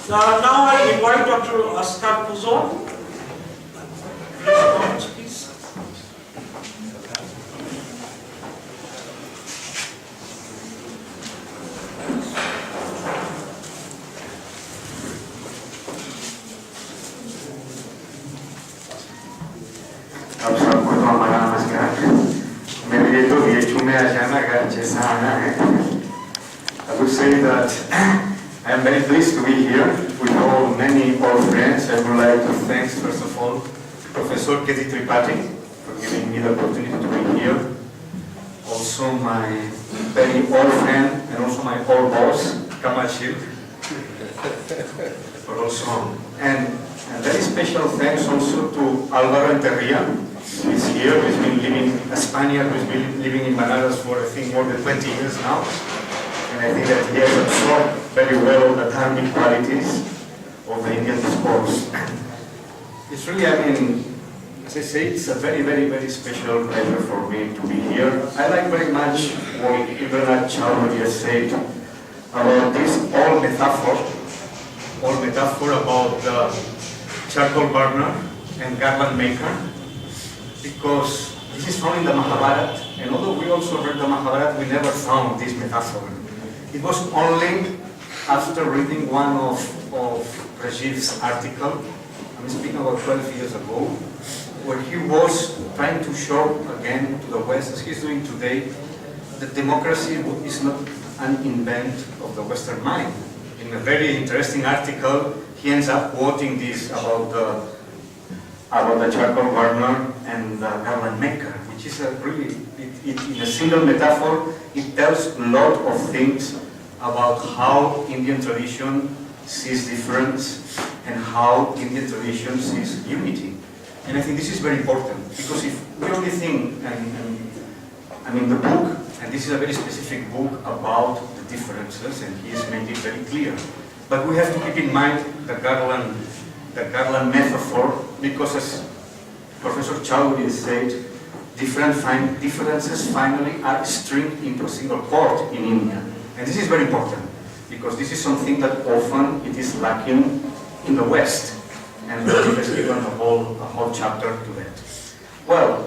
Now I invite Dr. Pujol. Please. अब सबको तो हमारा नमस्कार। मेरे लिए तो BHU में आ जाना घर जैसा आना है। I would say that I am very pleased to be here with all many old friends. I would like to thank first of all Professor Tripathi for giving me the opportunity to be here. Also my very old friend and also my old boss, Kamachil, but also and a very special thanks also to Alvaro Enterria, who is here, who has been living, a Spaniard who has been living in Bananas for I think more than 20 years now. And I think that he has absorbed very well the dharmic qualities of the Indian discourse. It's really, I mean, as I say, it's a very, very, very special pleasure for me to be here. I like very much what Ibn Chaudhary has said about this old metaphor about the charcoal burner and garland maker, because this is found in the Mahabharata, and although we also read the Mahabharata, we never found this metaphor. It was only after reading one of Rajiv's article, I'm speaking about 12 years ago, where he was trying to show again to the West, as he's doing today, that democracy is not an invent of the Western mind. In a very interesting article, he ends up quoting this about the charcoal burner and the garland maker, which is a really, in a single metaphor, it tells a lot of things about how Indian tradition sees difference and how Indian tradition sees unity. And I think this is very important, because if we only think, I mean the book, and this is a very specific book about the differences, and he has made it very clear. But we have to keep in mind the garland metaphor, because as Professor Chaudhary said, differences finally are stringed into a single chord in India. And this is very important, because this is something that often it is lacking in the West. And Rajiv has given a whole chapter to that. Well,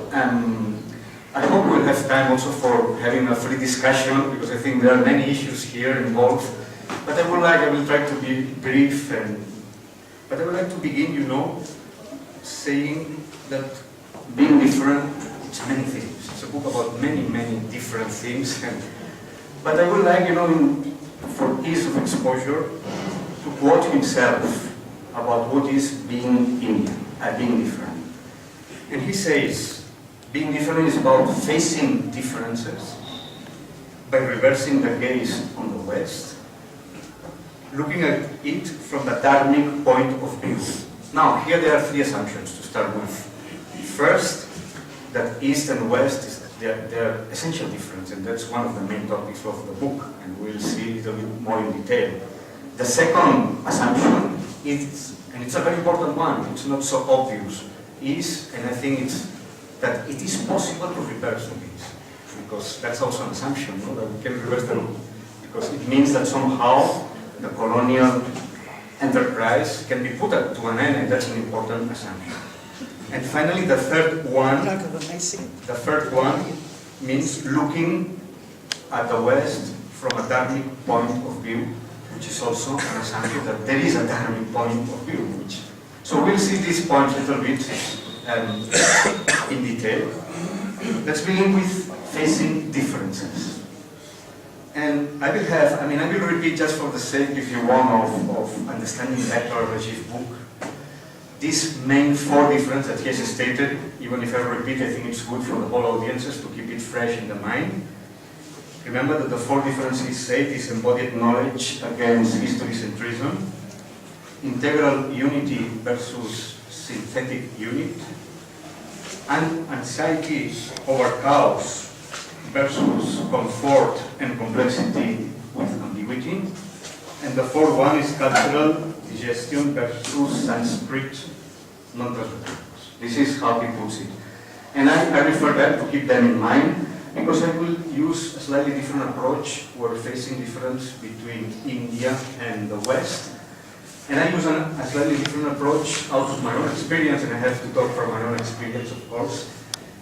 I hope we'll have time also for having a free discussion, because I think there are many issues here involved. But I will try to be brief, but I would like to begin, saying that being different, it's many things. It's a book about many, many different things. But I would like, for ease of exposure, to quote himself about what is being Indian, being different. And he says, being different is about facing differences by reversing the gaze on the West, looking at it from the dharmic point of view. Now, here there are three assumptions to start with. First, that East and West they are essential difference, and that's one of the main topics of the book, and we'll see a little bit more in detail. The second assumption is, and it's a very important one, it's not so obvious, and I think it's that it is possible to reverse this, because that's also an assumption, that we can reverse them, because it means that somehow the colonial enterprise can be put to an end, and that's an important assumption. And finally, the third one means looking at the West from a dharmic point of view, which is also an assumption that there is a dharmic point of view. So we'll see these points a little bit in detail. Let's begin with facing differences. And I will repeat just for the sake, if you want, of understanding better Rajiv's book, these main four differences that he has stated. Even if I repeat, I think it's good for the whole audiences to keep it fresh in the mind. Remember that the four differences said is embodied knowledge against historicentrism, integral unity versus synthetic unit, and anxiety over chaos versus comfort and complexity with ambiguity. And the fourth one is cultural digestion versus Sanskrit non-translators. This is how he puts it. And I refer that to keep them in mind, because I will use a slightly different approach. We're facing difference between India and the West. And I use a slightly different approach out of my own experience, and I have to talk from my own experience, of course.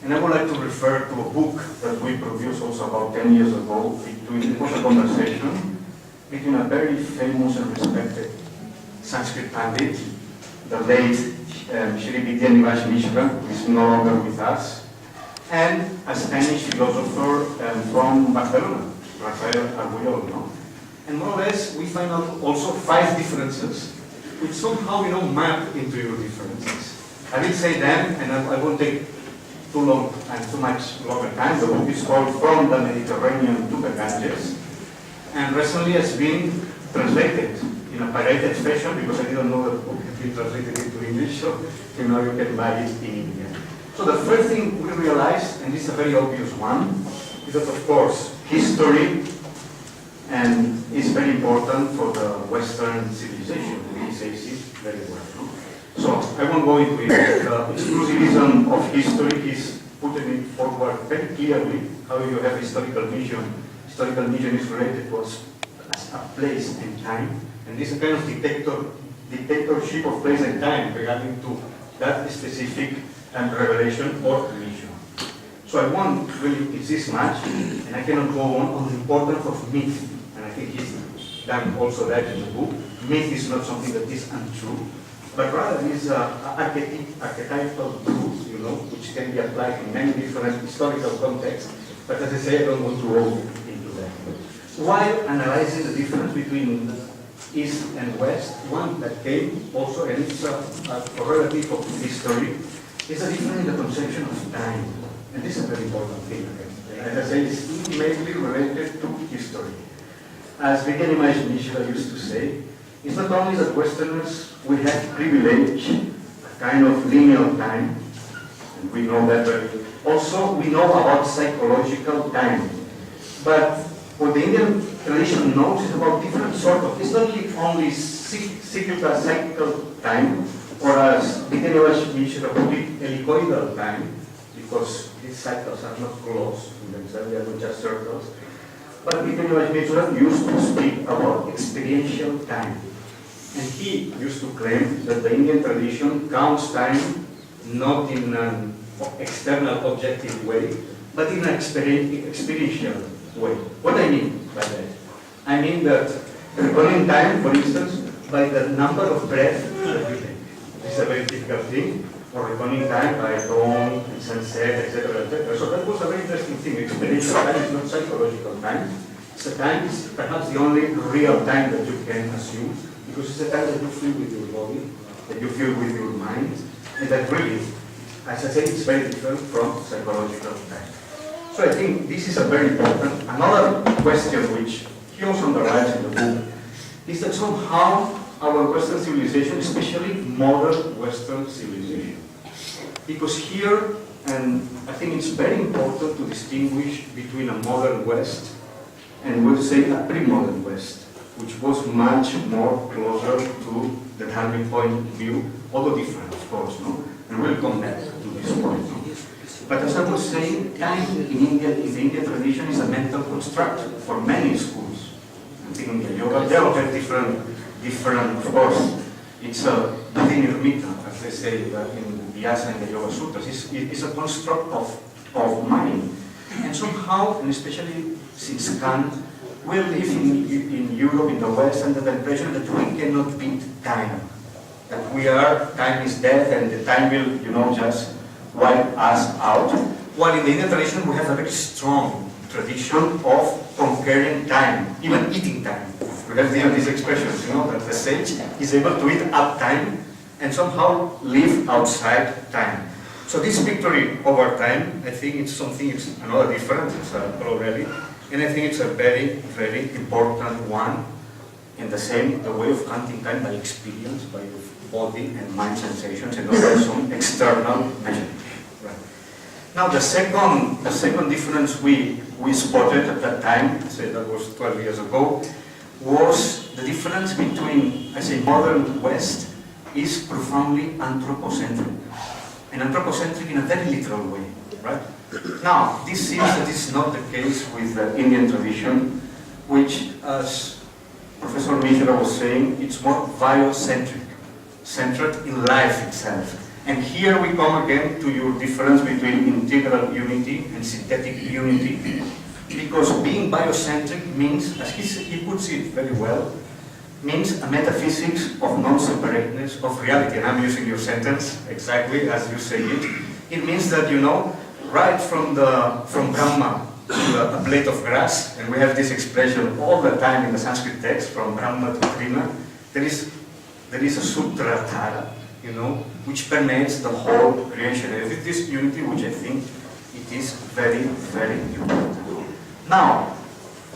And I would like to refer to a book that we produced also about 10 years ago. It was a conversation between a very famous and respected Sanskrit Pandit, the late Shri Vidyanivas Mishra, who is no longer with us, and a Spanish philosopher from Barcelona, Rafael Pujol. No? And more or less, we find out also 5 differences, which somehow, map into your differences. I will say them, and I won't take too long and too much longer time. The book is called From the Mediterranean to the Ganges, and recently has been translated in a pirated fashion, because I didn't know that the book had been translated into English, so now you can buy it in India. So the first thing we realized, and this is a very obvious one, is that of course history and is very important for the Western civilization. He says it very well. No? So I won't go into it. The exclusivism of history is putting it forward very clearly. How you have historical vision. Historical vision is related to a place and time, and this is a kind of dictatorship of place and time regarding to that specific revelation or mission. So I won't really insist much, and I cannot go on the importance of myth, and I think he's done also that in the book. Myth is not something that is untrue, but rather is archetypal truth, which can be applied in many different historical contexts. But as I say, I don't want to go into that. While analyzing the difference between East and West, one that came also, and it's a correlative of history, is a difference in the conception of time. And this is a very important thing. As I say, it's intimately related to history. As Vidyanivas Mishra used to say, it's not only that Westerners, we have privilege, a kind of linear time, and we know that very well. Also, we know about psychological time. But what the Indian tradition knows is about different sort of, it's not only cyclical time, or as Vidyanivas Mishra put it, helicoidal time, because these cycles are not closed in themselves, they are not just circles. But Vidyanivas Mishra used to speak about experiential time. And he used to claim that the Indian tradition counts time not in an external objective way, but in an experiential way. What I mean by that? I mean that reckoning time, for instance, by the number of breaths that we take. This is a very typical thing, or reckoning time by dawn and sunset, etc., etc. So that was a very interesting thing. Experiential time is not psychological time. It's a time, it's perhaps the only real time that you can assume, because it's a time that you feel with your body, that you feel with your mind, and that really, as I say, it's very different from psychological time. So I think this is a very important. Another question which he also underlines in the book is that somehow our Western civilization, especially modern Western civilization, because here, and I think it's very important to distinguish between a modern West and we'll say a pre-modern West, which was much more closer to the Dharmic point of view, although different, of course, no? And we'll come back to this point. No? But as I was saying, time in the Indian tradition is a mental construct for many schools. I think in the yoga, they are very different, of course. It's a nirmita, as they say in the Vyasa and the Yoga Sutras. It's a construct of mind. And somehow, and especially since Kant, we live in Europe, in the West, under the impression that we cannot beat time. That time is death, and the time will, just wipe us out. While in the Indian tradition, we have a very strong tradition of conquering time, even eating time. We have these expressions, that the sage is able to eat up time and somehow live outside time. So this victory over time, I think it's another difference, it's already, and I think it's a very, very important one. In the way of counting time by experience, by body and mind sensations, and also some external measurement. Right. Now the second difference we spotted at that time, I say that was 12 years ago, was the difference between, I say, modern West is profoundly anthropocentric. And anthropocentric in a very literal way, right? Now, this seems that is not the case with the Indian tradition, which, as Professor Mishra was saying, it's more biocentric, centered in life itself. And here we come again to your difference between integral unity and synthetic unity, because being biocentric means, as he puts it very well, means a metaphysics of non-separateness of reality. And I'm using your sentence exactly as you say it. It means that, you know, right from Brahma to a blade of grass, and we have this expression all the time in the Sanskrit text, from Brahma to Trina, there is a sutra Tara, you know, which permeates the whole creation. And it is this unity which I think it is very, very important. Now,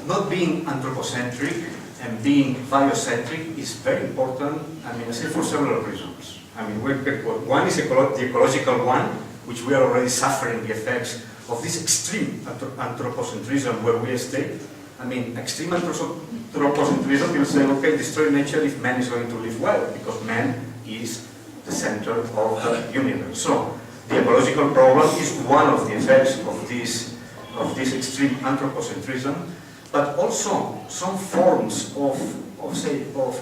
not being anthropocentric and being biocentric is very important, I mean, I say for several reasons. I mean, one is the ecological one, which we are already suffering the effects of this extreme anthropocentrism where we stay. I mean, extreme anthropocentrism will say, okay, destroy nature if man is going to live well, because man is the center of the universe. So, the ecological problem is one of the effects of this extreme anthropocentrism, but also some forms of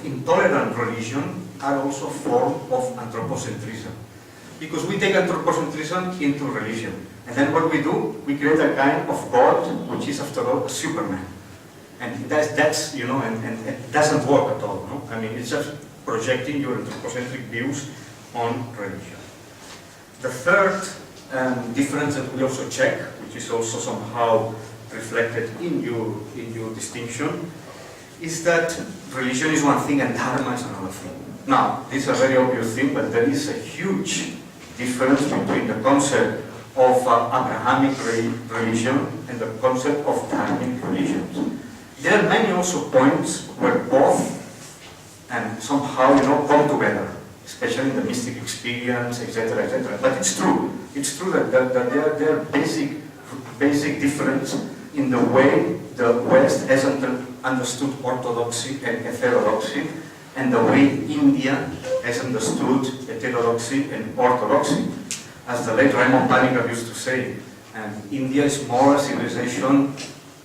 intolerant religion are also a form of anthropocentrism. Because we take anthropocentrism into religion. And then what we do, we create a kind of God, which is after all a Superman. And that's you know, and it doesn't work at all. No? I mean, it's just projecting your anthropocentric views on religion. The third difference that we also check, which is also somehow reflected in your distinction, is that religion is one thing and Dharma is another thing. Now, this is a very obvious thing, but there is a huge difference between the concept of Abrahamic religion and the concept of Dharmic religions. There are many also points where both and somehow, you know, come together, especially in the mystic experience, etc., etc. But it's true. It's true that there are basic difference in the way the West has understood orthodoxy and heterodoxy, and the way India has understood heterodoxy and orthodoxy. As the late Raymond Panikar used to say, India is more a civilization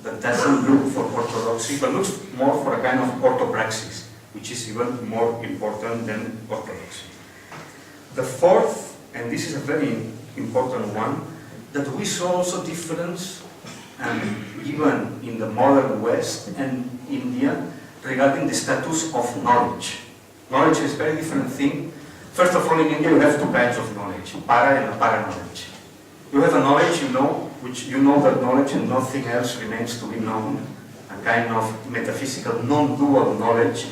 that doesn't look for orthodoxy, but looks more for a kind of orthopraxis, which is even more important than orthodoxy. The fourth, and this is a very important one, that we saw also difference, even in the modern West and India, regarding the status of knowledge. Knowledge is a very different thing. First of all, in India you have two kinds of knowledge, para and apara knowledge. You have a knowledge, you know, which you know that knowledge and nothing else remains to be known, a kind of metaphysical non-dual knowledge,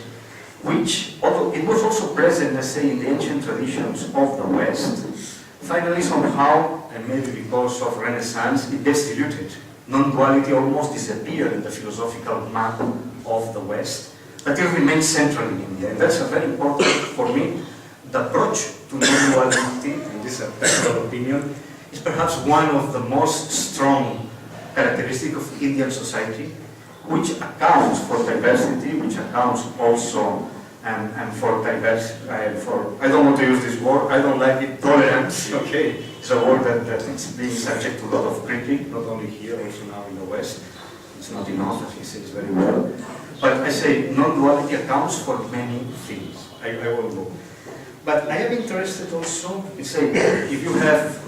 which, although it was also present, let's say, in the ancient traditions of the West, finally somehow, and maybe because of Renaissance, it gets diluted. Non-duality almost disappeared in the philosophical map of the West, but it remains central in India. And that's a very important, for me, the approach to non-duality, and this is a personal opinion, is perhaps one of the most strong characteristics of Indian society, which accounts for diversity, which accounts also and for diversity, I don't want to use this word, I don't like it, tolerance, okay? It's a word that is being subject to a lot of critique, not only here, also now in the West. It's not enough, as he says very well. But I say non-duality accounts for many things. I will go. But I am interested also in saying, if you have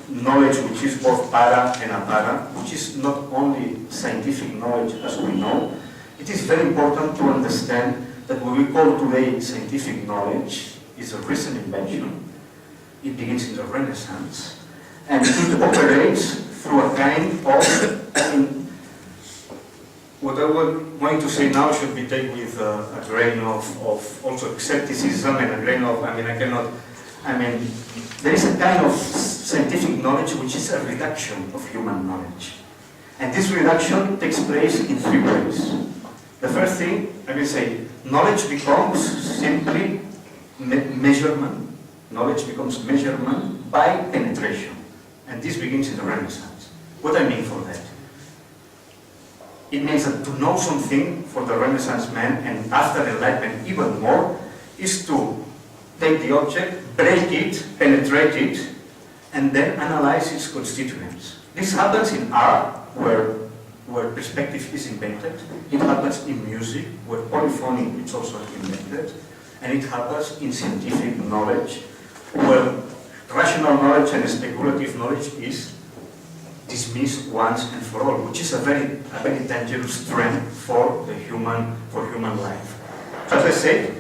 knowledge which is both para and apara, which is not only scientific knowledge as we know, it is very important to understand that what we call today scientific knowledge is a recent invention. It begins in the Renaissance, and it operates through a kind of, I mean, what I was going to say now should be taken with a grain of also skepticism and a grain of, there is a kind of scientific knowledge which is a reduction of human knowledge. And this reduction takes place in three ways. The first thing, I will say, knowledge becomes simply measurement. Knowledge becomes measurement by penetration. And this begins in the Renaissance. What I mean for that? It means that to know something for the Renaissance man, and after Enlightenment even more, is to take the object, break it, penetrate it, and then analyze its constituents. This happens in art, where where perspective is invented. It happens in music, where polyphony is also invented. And it happens in scientific knowledge, where rational knowledge and speculative knowledge is dismissed once and for all, which is a very dangerous trend for the human life. So as I said,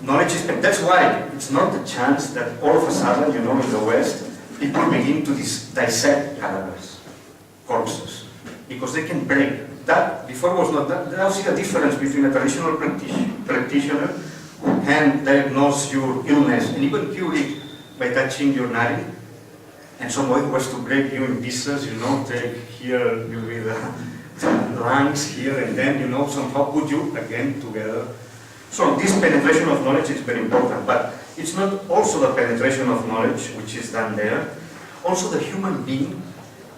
knowledge is, and that's why it's not the chance that all of a sudden, in the West, people begin to dissect cadavers, corpses, because they can break. That before was not that. Now see the difference between a traditional practitioner who can diagnose your illness and even cure it by touching your navel, and somebody who was to break you in pieces, take here with the lungs here, and then, somehow put you again together. So this penetration of knowledge is very important, but it's not also the penetration of knowledge which is done there. Also the human being,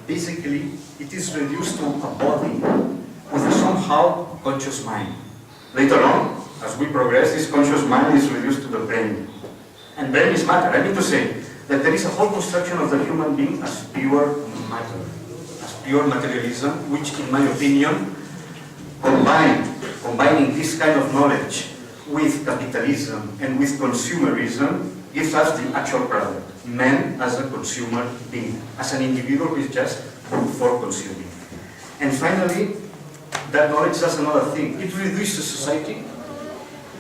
basically, it is reduced to a body with a somehow conscious mind. Later on, as we progress, this conscious mind is reduced to the brain. And brain is matter. I mean to say that there is a whole construction of the human being as pure matter, as pure materialism, which in my opinion, combining this kind of knowledge with capitalism and with consumerism, gives us the actual product. Man as a consumer being, as an individual who is just for consuming. And finally, that knowledge does another thing. It reduces society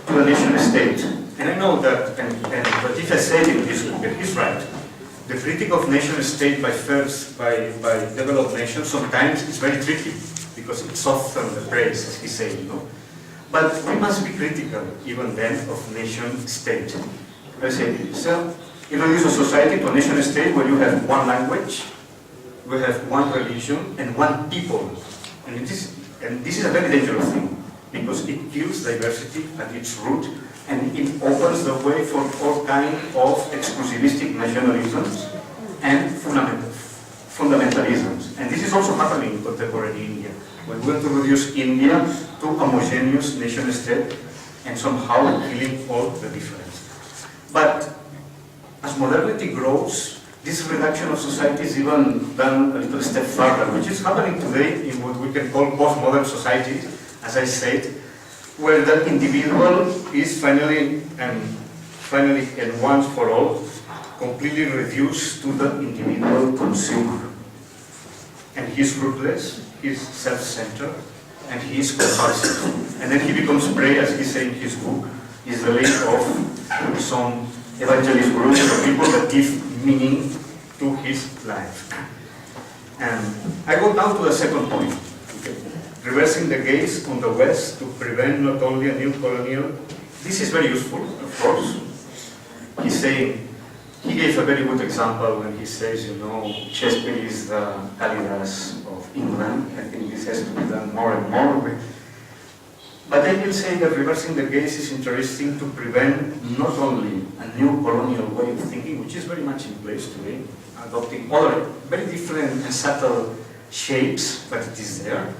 to a nation state. And I know that, and Rajiv has said in this book, and he's right, the critique of nation state by developed nations sometimes is very tricky, because it softens the praise, as he said, But we must be critical, even then, of nation state. I say, so you reduce a society to a nation state where you have one language, you have one religion, and one people. And this is a very dangerous thing, because it kills diversity at its root, and it opens the way for all kinds of exclusivistic nationalisms and fundamentalisms. And this is also happening in contemporary India. We want to reduce India to a homogeneous nation state and somehow killing all the difference. But as modernity grows, this reduction of society is even done a little step further, which is happening today in what we can call postmodern societies, as I said, where the individual is finally and once for all completely reduced to the individual consumer. And he's ruthless, he's self-centered, and he is compulsive. And then he becomes prey, as he said in his book, is the link of some evangelist groups of people that give meaning to his life. And I go now to the second point. Okay. Reversing the gaze on the West to prevent not only a new colonial. This is very useful, of course. He's saying, he gave a very good example when he says, Shakespeare is the Kalidas of England. I think this has to be done more and more. But I will say that reversing the gaze is interesting to prevent not only a new colonial way of thinking, which is very much in place today, adopting other very different and subtle shapes, but it is there.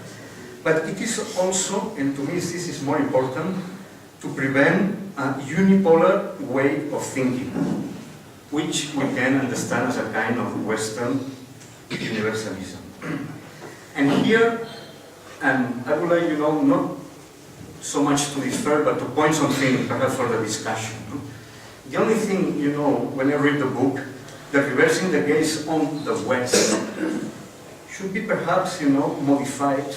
But it is also, and to me this is more important, to prevent a unipolar way of thinking, which we can understand as a kind of Western universalism. And here, and I would like, not so much to defer, but to point something perhaps for the discussion. The only thing, when I read the book, that reversing the gaze on the West should be perhaps, modified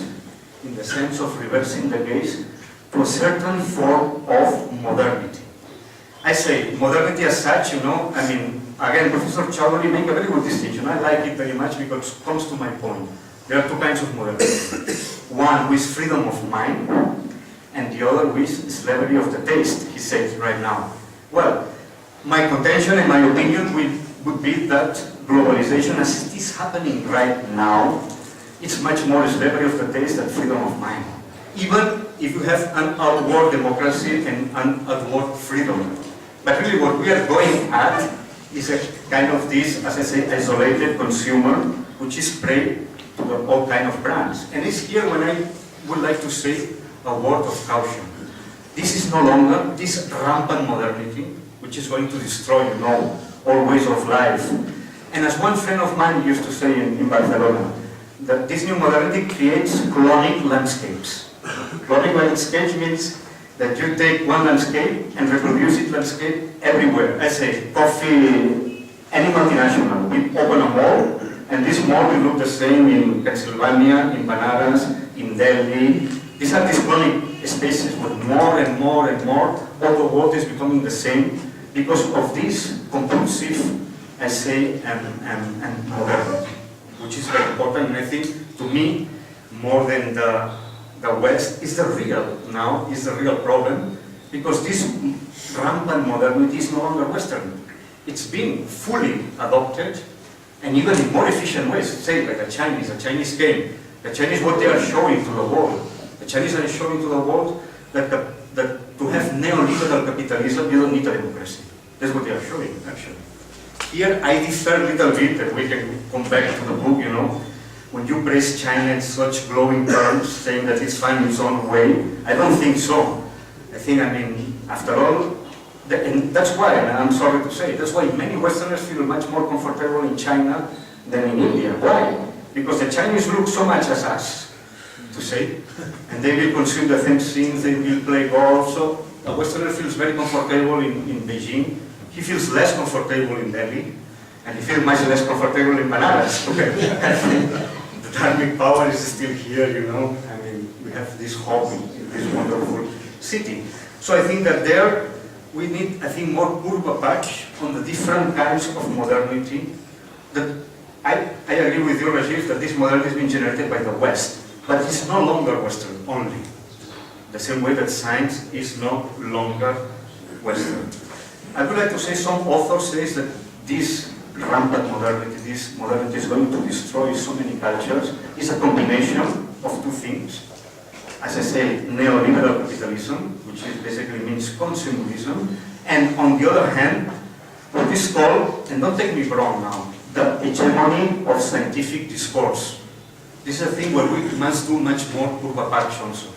in the sense of reversing the gaze to a certain form of modernity. I say modernity as such, again, Professor Chowdhury make a very good distinction. I like it very much because it comes to my point. There are two kinds of modernity. One with freedom of mind, and the other with slavery of the taste, he says right now. Well, my contention and my opinion would be that globalization as it is happening right now, it's much more slavery of the taste than freedom of mind. Even if you have an outward democracy and an outward freedom. But really what we are going at is a kind of this, as I say, isolated consumer, which is prey to all kind of brands. And it's here when I would like to say a word of caution. This is no longer this rampant modernity, which is going to destroy, all ways of life. And as one friend of mine used to say in Barcelona, that this new modernity creates clonic landscapes. Clonic landscapes means that you take one landscape and reproduce it landscape everywhere. I say, coffee, any multinational, we open a mall, and this mall will look the same in Pennsylvania, in Banaras, in Delhi. These are these clonic spaces with more and more and more. All the world is becoming the same because of this compulsive, I say, and modernity, which is very important. And I think, to me, more than the West, is the real problem, because this rampant modernity is no longer Western. It's being fully adopted, and even in more efficient ways. Say, like a Chinese game. The Chinese, what they are showing to the world. The Chinese are showing to the world that to have neoliberal capitalism, you don't need a democracy. That's what they are showing, actually. Here, I differ a little bit, and we can come back to the book, when you praise China in such glowing terms, saying that it's fine in its own way. I don't think so. I think, after all, and that's why, and I'm sorry to say, that's why many Westerners feel much more comfortable in China than in India. Why? Because the Chinese look so much as us, to say, and they will consume the same things, they will play golf, so a Westerner feels very comfortable in Beijing. He feels less comfortable in Delhi, and he feels much less comfortable in Banaras. The dharmic power is still here, we have this hope in this wonderful city. So I think that there, we need, more curva patch on the different kinds of modernity. That I agree with you, Rajiv, that this modernity has been generated by the West, but it's no longer Western only. The same way that science is no longer Western. I would like to say, some authors say that this rampant modernity, this modernity is going to destroy so many cultures, is a combination of two things. As I say, neoliberal capitalism, which basically means consumerism, and on the other hand, what is called, and don't take me wrong now, the hegemony of scientific discourse. This is a thing where we must do much more curva patch also.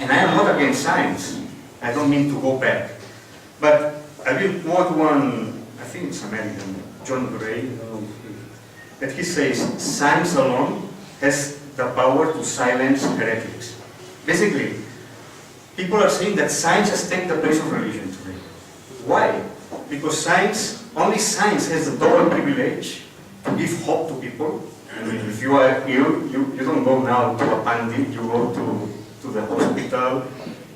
And I am not against science. I don't mean to go back. But I will quote one, I think it's American, John Gray, that he says, science alone has the power to silence heretics. Basically, people are saying that science has taken the place of religion today. Why? Because only science has the double privilege to give hope to people. If you are ill, you don't go now to a pandit, you go to the hospital.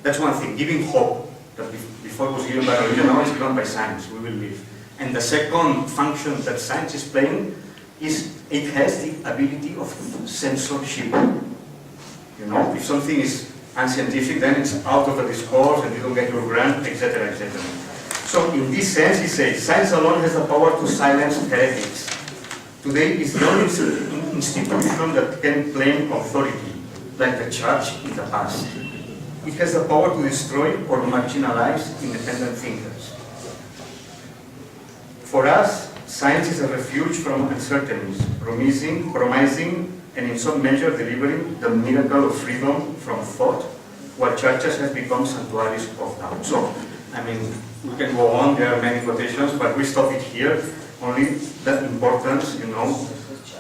That's one thing, giving hope. That before it was given by religion, now it's given by science, we will live. And the second function that science is playing is it has the ability of censorship. If something is unscientific, then it's out of the discourse and you don't get your grant, etc., etc. So in this sense, he says, science alone has the power to silence heretics. Today is the only institution that can claim authority, like the church in the past. It has the power to destroy or marginalize independent thinkers. For us, science is a refuge from uncertainties, promising and in some measure delivering the miracle of freedom from thought, while churches have become sanctuaries of doubt. So, we can go on, there are many quotations, but we stop it here. Only the importance,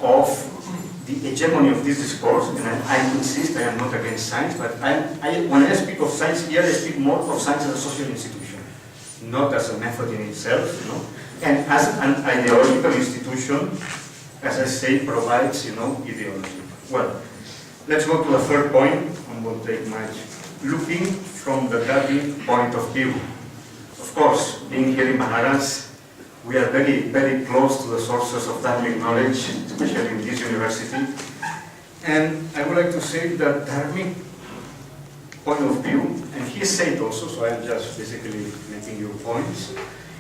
of the hegemony of this discourse, and I insist, I am not against science, but when I speak of science here, I speak more of science as a social institution, not as a method in itself, and as an ideological institution, as I say, provides, ideology. Well, let's go to the third point, and won't take much. Looking from the Gandhi point of view. Of course, being here in Banaras, we are very, very close to the sources of dharmic knowledge, especially in this university. And I would like to say that dharmic point of view, and he said also, so I'm just basically making your points.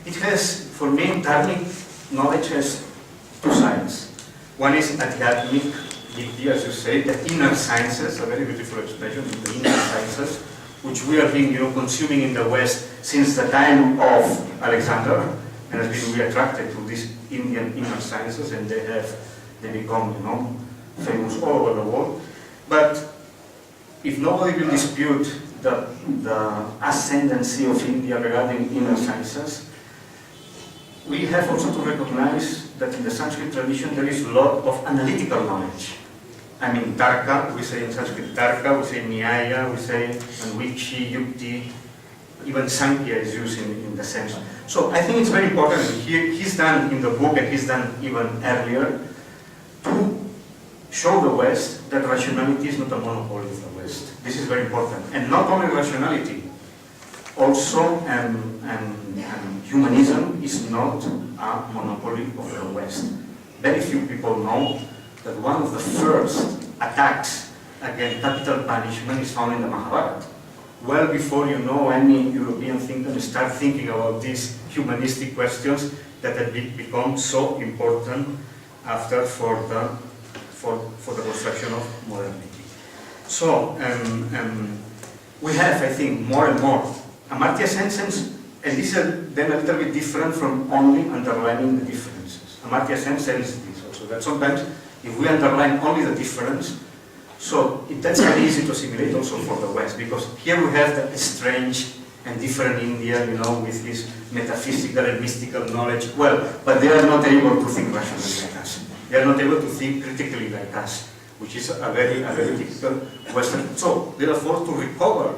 It has, for me, dharmic knowledge has two sides. One is adhyatmic, as you say, the inner sciences, a very beautiful expression, the inner sciences, which we have been, consuming in the West since the time of Alexander, and has been really attracted to these Indian inner sciences, and they become, famous all over the world. But if nobody will dispute the ascendancy of India regarding inner sciences, we have also to recognize that in the Sanskrit tradition there is a lot of analytical knowledge. I mean, Tarka, we say in Sanskrit Tarka, we say Nyaya, we say Anvichi, Yukti, even Sankhya is used in the sense. So I think it's very important. He's done in the book, and he's done even earlier, to show the West that rationality is not a monopoly of the West. This is very important. And not only rationality, also humanism is not a monopoly of the West. Very few people know that one of the first attacks against capital punishment is found in the Mahabharata. Well before any European thinker start thinking about these humanistic questions that have become so important after for the construction of modernity. So we have, I think, more and more Amartya Sen, and this is then a little bit different from only underlining the differences. Amartya Sen says this also, that sometimes if we underline only the difference, so that's very easy to assimilate also for the West, because here we have the strange and different India, with this metaphysical and mystical knowledge. Well, but they are not able to think rationally like us. They are not able to think critically like us, which is a very typical Western. So they are forced to recover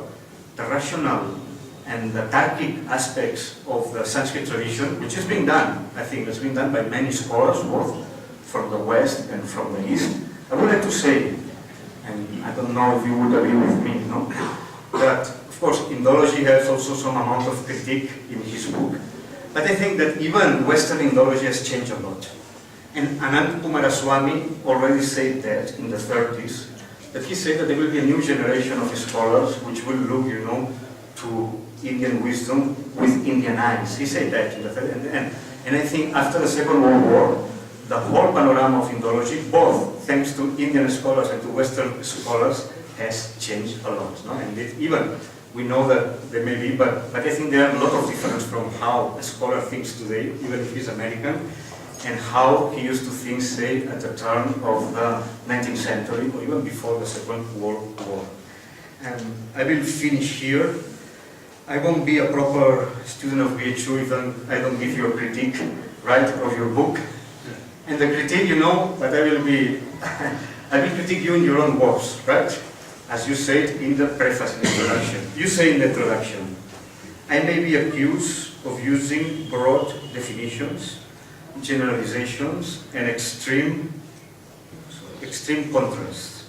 the rational and the Tarkic aspects of the Sanskrit tradition, which is being done. I think it's been done by many scholars, both from the West and from the East. I would like to say, and I don't know if you would agree with me, that of course Indology has also some amount of critique in his book, but I think that even Western Indology has changed a lot. And Anand Kumaraswamy already said that in the 30s, that he said that there will be a new generation of scholars which will look, to Indian wisdom with Indian eyes. He said that in the 30s. And I think after the Second World War, the whole panorama of Indology, both thanks to Indian scholars and to Western scholars, has changed a lot. And even we know that there may be, but I think there are a lot of difference from how a scholar thinks today, even if he's American, and how he used to think, say, at the turn of the 19th century, or even before the Second World War. And I will finish here. I won't be a proper student of BHU if I don't give you a critique, right, of your book. And the critique, but I will critique you in your own words, right? As you said in the preface, in the introduction. You say in the introduction, I may be accused of using broad definitions, generalizations, and extreme contrasts,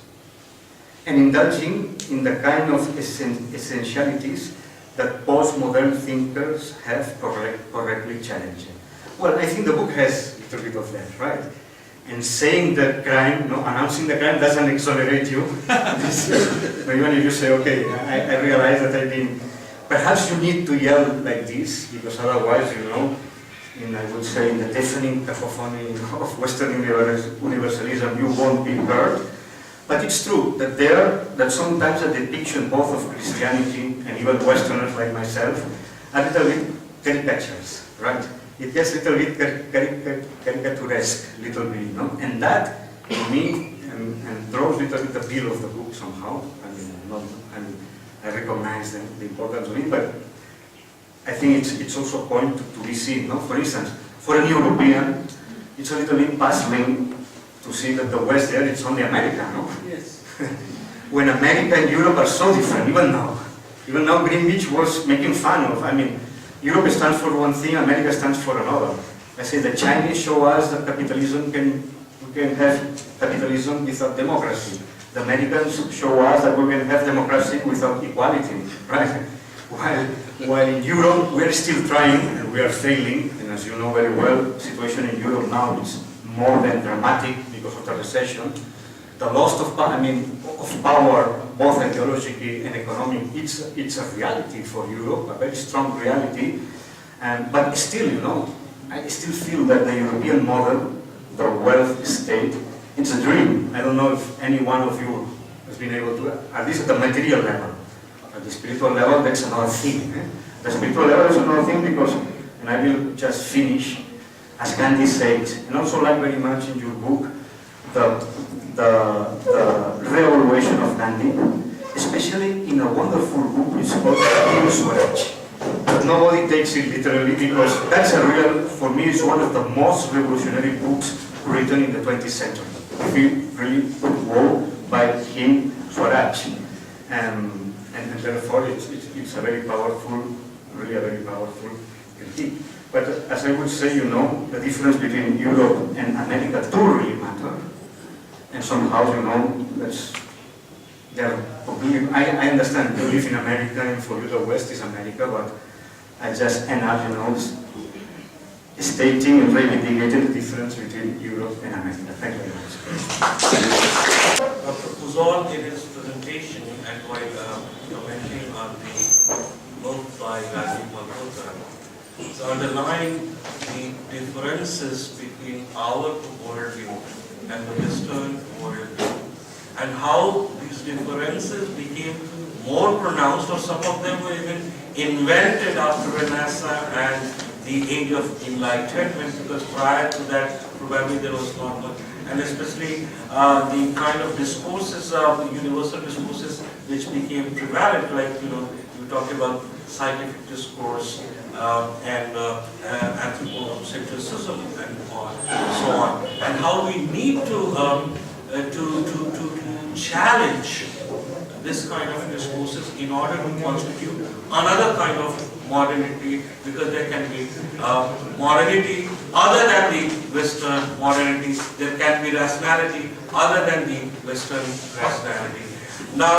and indulging in the kind of essentialities that postmodern thinkers have correctly challenged. Well, I think the book has a little bit of that, right? And saying the crime, announcing the crime doesn't exonerate you. Even if you say, okay, I realize that I've been, perhaps you need to yell like this, because otherwise, I would say in the deafening cacophony of Western universalism, you won't be heard. But it's true that sometimes a depiction both of Christianity and even Westerners like myself are a little bit caricatures, right? It gets a little bit caricaturesque, and that, to me, and draws a little bit the appeal of the book somehow. I recognize the importance of it, but I think it's also a point to be seen. For instance, for an European, it's a little bit puzzling to see that the West there, it's only America, Yes. When America and Europe are so different, even now. Even now Greenwich was making fun of, Europe stands for one thing, America stands for another. I say the Chinese show us that we can have capitalism without democracy. The Americans show us that we can have democracy without equality, right? While in Europe, we're still trying, and we are failing, and as you know very well, the situation in Europe now is more than dramatic because of the recession. The loss of power, both ideologically and economic, it's a reality for Europe, a very strong reality. But still, I still feel that the European model, the wealth state, it's a dream. I don't know if any one of you has been able to, at least at the material level. At the spiritual level, that's another thing. The spiritual level is another thing because, and I will just finish, as Gandhi said, and also like very much in your book, the re-evaluation of Gandhi, especially in a wonderful book which is called Swaraj. But nobody takes it literally because that's for me, it's one of the most revolutionary books written in the 20th century. feel really put wow by him Swaraj. And therefore it's a very powerful, really a very powerful critique. But as I would say, the difference between Europe and America do really matter. And somehow, I understand you live in America and for you the West is America, but I just end up, stating and reivindicating the difference between Europe and America. Thank you very much. Dr. Pujol, in his presentation, and while commenting on the book by Rajiv Malhotra, is underlying the differences between our worldview and the Western worldview, and how these differences became more pronounced, or some of them were even invented after Renaissance and the age of enlightenment, because prior to that probably there was not much, and especially the kind of discourses, the universal discourses which became prevalent, like you talk about scientific discourse and anthropocentrism and so on, and how we need to challenge this kind of discourses in order to constitute another kind of modernity, because there can be modernity other than the Western modernity, there can be rationality other than the Western rationality. Now,